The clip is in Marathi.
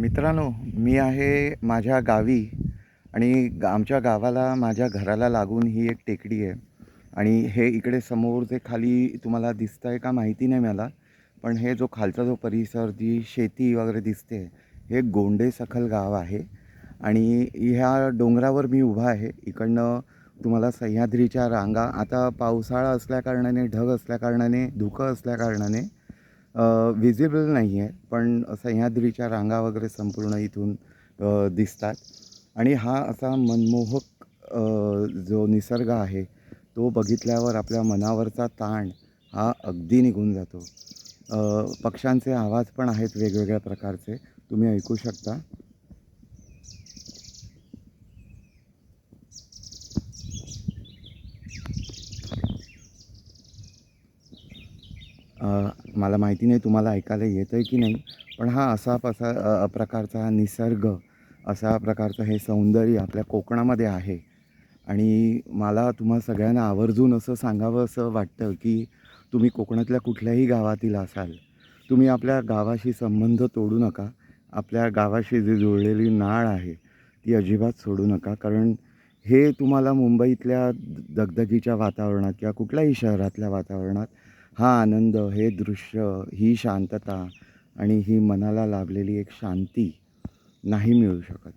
मित्रांनो, मी आहे माझ्या गावी आणि आमच्या गावाला माझ्या घराला लागून ही एक टेकडी आहे आणि हे इकडे समोर जे खाली तुम्हाला दिसतं आहे का माहिती नाही मला, पण हे जो खालचा जो परिसर, जी शेती वगैरे दिसते, हे गोंडेसखल गाव आहे आणि ह्या डोंगरावर मी उभा आहे. इकडनं तुम्हाला सह्याद्रीच्या रांगा, आता पावसाळा असल्याकारणाने, ढग असल्याकारणाने, धुकं असल्याकारणाने विजिबल नाही आहे, पण सह्याद्रीच्या रांगा वगैरे संपूर्ण इथून दिसतात आणि हा असा मनमोहक जो निसर्ग आहे, तो बघितल्यावर आपल्या मनावरचा ताण हा अगदी निघून जातो. पक्ष्यांचे आवाज पण आहेत वेगवेगळ्या प्रकारचे, तुम्ही ऐकू शकता. मला माहिती नाही तुम्हाला ऐकायला येतं आहे की नाही, पण हा प्रकारचा हा निसर्ग, अशा प्रकारचं हे सौंदर्य आपल्या कोकणामध्ये आहे आणि मला तुम्हा सगळ्यांना आवर्जून असं सांगावं असं वाटतं, की तुम्ही कोकणातल्या कुठल्याही गावातील असाल, तुम्ही आपल्या गावाशी संबंध तोडू नका. आपल्या गावाशी जी जुळलेली नाळ आहे, ती अजिबात सोडू नका. कारण हे तुम्हाला मुंबईतल्या दगदगीच्या वातावरणात किंवा कुठल्याही शहरातल्या वातावरणात हा आनंद, हे दृश्य, ही शांतता आणि ही मनाला लाभलेली एक शांती नाही मिळू शकत.